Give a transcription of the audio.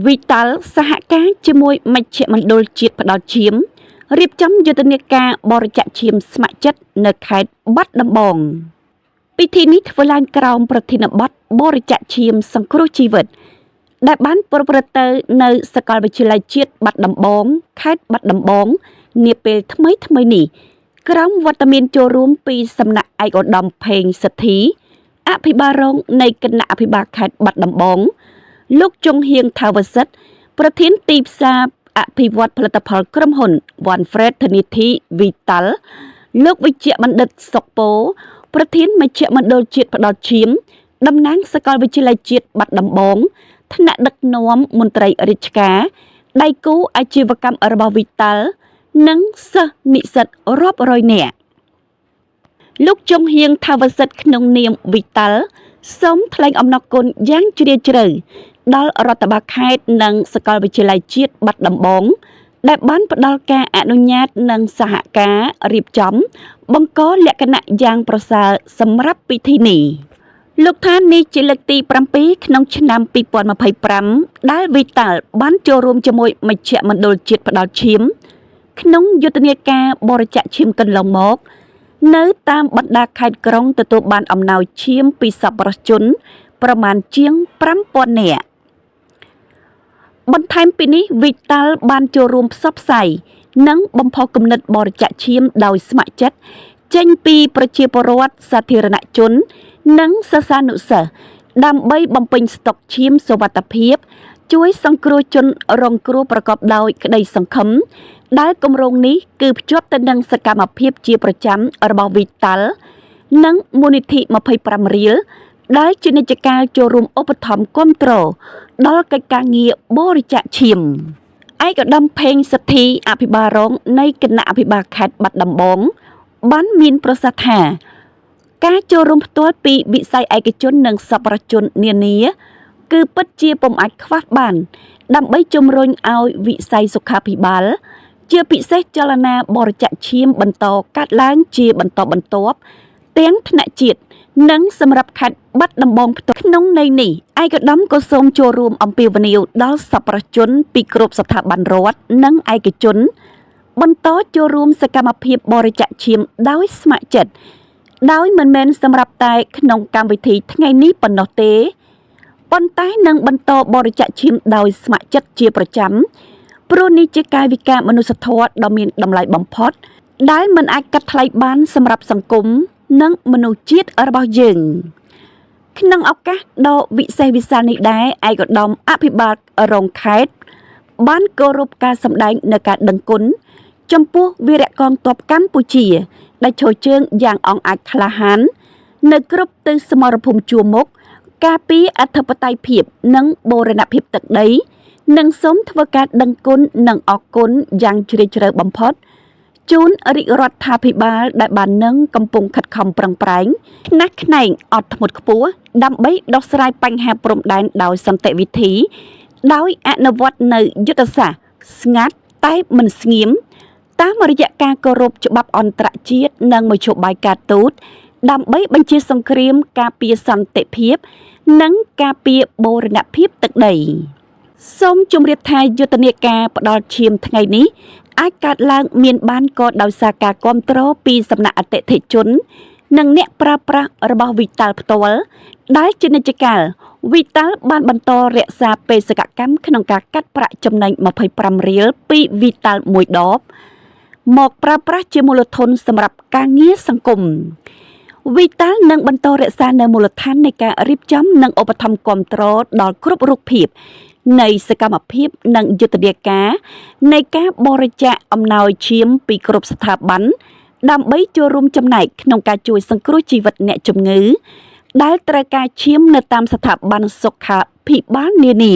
វិតាល់សហការជាមួយមជ្ឈមណ្ឌលជាតិផ្ដល់ឈាមរៀបចំយុទ្ធនាការបរិច្ចាគឈាមស្ម័គ្រចិត្តនៅខេត្តបាត់ដំបងពិធីនេះធ្វើឡើងក្រោមប្រធានបទបរិច្ចាគឈាមសង្គ្រោះជីវិតដែលបានប្រព្រឹត្តទៅនៅសាកលវិទ្យាល័យជាតិបាត់ដំបងខេត្តបាត់ដំបងនាពេលថ្មីនេះក្រោមវត្តមានចូលរួមពីសំណាក់ឯកឧត្តមផេងសិទ្ធីអភិបាលរងនៃគណៈអភិបាលខេត្តបាត់ដំបងលោកជុងហៀងថាវសិទ្ធប្រធានទីផ្សារអភិវឌ្ឍផលិតផលក្រុមហ៊ុន One Fred ធនិធីវីតាល់លោកវិជ្ជបណ្ឌិតសុកពោប្រធានមជ្ឈមណ្ឌលជាតិផ្ដល់ឈាមតំណាងសាកលវិទ្យាល័យជាតិបាត់ដំបងថ្នាក់ដឹកនាំមន្ត្រីរាជការដៃគូអាជីវកម្មរបស់វីតាល់និងសិស្សនិស្សិតរាប់រយនាក់លោកជុងហៀងថាវសិទ្ធក្នុងនាមវីតាល់សូមថ្លែងអំណរគុណយ៉ាងជ្រាលជ្រៅដល់រដ្ឋបាលខេត្តនិងសាកលវិទ្យាល័យជាតិបាត់ដំបងដែលបានផ្ដល់ការអនុញ្ញាតនិងសហការរៀបចំបង្កលក្ខណៈយ៉ាងប្រសើរសម្រាប់ពិធីនេះលោកថានេះជាលើកទី7ក្នុងឆ្នាំ2025ដែលវីតាល់បានចូលរួមជាមួយមជ្ឈមណ្ឌលជាតិផ្ដល់ឈាមក្នុងយុទ្ធនាការបរិច្ចាគឈាមកន្លងមកនៅតាមបណ្ដាខេត្តក្រុងទទួលបានអំណោយឈាមពីសប្បុរសជនប្រមាណជាង 5,000 នាក់បន្ថែមពីនេះវីតាល់បានចូលរួមផ្សព្វផ្សាយនិងបំផុសគំនិតបរិច្ចាគឈាមដោយស្ម័គ្រចិត្តចេញពីប្រជាពលរដ្ឋសាធារណជននិងសិស្សានុសិស្សដើម្បីបំពេញស្តុកឈាមសុវត្ថិភាពជួយសង្គ្រោះជនរងគ្រោះប្រកបដោយក្តីសង្ឃឹមដែលគម្រោងនេះគឺភ្ជាប់ទៅនឹងសកម្មភាពជាប្រចាំរបស់វីតាល់និងមូលនិធិ25រៀលដែលជានិច្ចកាលចូលរួមឧបត្ថម្ភគាំទ្រដល់កិច្ចការងារបរិច្ចាគឈាមឯកឧត្តមផេងសិទ្ធីអភិបាលរងនៃគណៈអភិបាលខេត្តបាត់ដំបងបានមានប្រសាសន៍ថាការចូលរួមផ្ទាល់ពីវិស័យឯកជននិងសប្បុរសជននានាគឺពិតជាពុំអាចខ្វះបានដើម្បីជំរុញឲ្យវិស័យសុខាភិបាលជាពិសេសចលនាបរិច្ចាគឈាមបន្តកាត់ឡើងជាបន្តបន្ទាប់ទាំងថ្នាក់ជាតិនិងសម្រាប់ខេត្តបាត់ដំបងផ្ទាល់ក្នុងន័យនេះឯកឧត្តមក៏សូមចូលរួមអំពាវនាវដល់សប្បុរសជនពីគ្រប់ស្ថាប័នរដ្ឋនិងឯកជនបន្តចូលរួមសកម្មភាពបរិច្ចាគឈាមដោយស្ម័គ្រចិត្តដោយមិនមែនសម្រាប់តែក្នុងកម្មវិធីថ្ងៃនេះប៉ុណ្ណោះទេប៉ុន្តែនឹងបន្តបរិច្ចាគឈាមដោយស្ម័គ្រចិត្តជាប្រចាំព្រោះនេះជាកាយវិការមនុស្សធម៌ដ៏មានតម្លៃបំផុតដែលមិនអាចកាត់ថ្លៃបានសម្រាប់សង្គមនិងមនុស្សជាតិរបស់យើងក្នុងឱកាសដ៏វិសេសវិសាលនេះដែរឯកឧត្តមអភិបាលរងខេត្តបានគោរពការសម្ដែងនៅការដឹងគុណចំពោះវីរៈកងទ័ពកម្ពុជាដែលឈរជើងយ៉ាងអង់អាចក្លាហាននៅគ្រប់ទិសសមរភូមិជួរមុខការពារអធិបតេយ្យភាពនិងបូរណភាពទឹកដីនិងសូមធ្វើការដឹងគុណនិងអរគុណយ៉ាងជ្រាលជ្រៅបំផុតជូនរាជរដ្ឋាភិបាលដែលបាននឹងកំពុងខិតខំប្រឹងប្រែងខ្នះខ្នែងអត់ធ្មត់ខ្ពស់ដើម្បីដោះស្រាយបញ្ហាព្រំដែនដោយសន្តិវិធីដោយអនុវត្តនៅយុទ្ធសាស្ត្រស្ងាត់តែមិនស្ងៀមតាមរយៈការគោរពច្បាប់អន្តរជាតិនិងមធ្យោបាយការទូតដើម្បីបញ្ជាសង្គ្រាមការពារសន្តិភាពនិងការពារបូរណភាពទឹកដីសូមជម្រាបថាយុទ្ធនាការផ្ដល់ឈាមថ្ងៃនេះអាចកើតឡើងមានបានក៏ដោយសារការគាំទ្រពីសំណាក់អតិថិជននិងអ្នកប្រើប្រាស់របស់វីតាល់ផ្ទាល់ដែលជានិច្ចកាលវីតាល់បានបន្តរក្សាបេសកកម្មក្នុងការកាត់ប្រាក់ចំណេញ25រៀលពីវីតាល់មួយដបមកប្រើប្រាស់ជាមូលធនសម្រាប់ការងារសង្គមវីតាល់នឹងបន្តរក្សានៅមូលដ្ឋាននៃការរៀបចំនិងឧបត្ថម្ភគាំទ្រដល់គ្រប់រូបភាពនៃសកម្មភាពនិងយុទ្ធនាការនៃការបរិច្ចាគអំណោយឈាមពីគ្រប់ស្ថាប័នដើម្បីចូលរួមចំណែកក្នុងការជួយសង្គ្រោះជីវិតអ្នកជំងឺដែលត្រូវការឈាមនៅតាមស្ថាប័នសុខាភិបាលនានា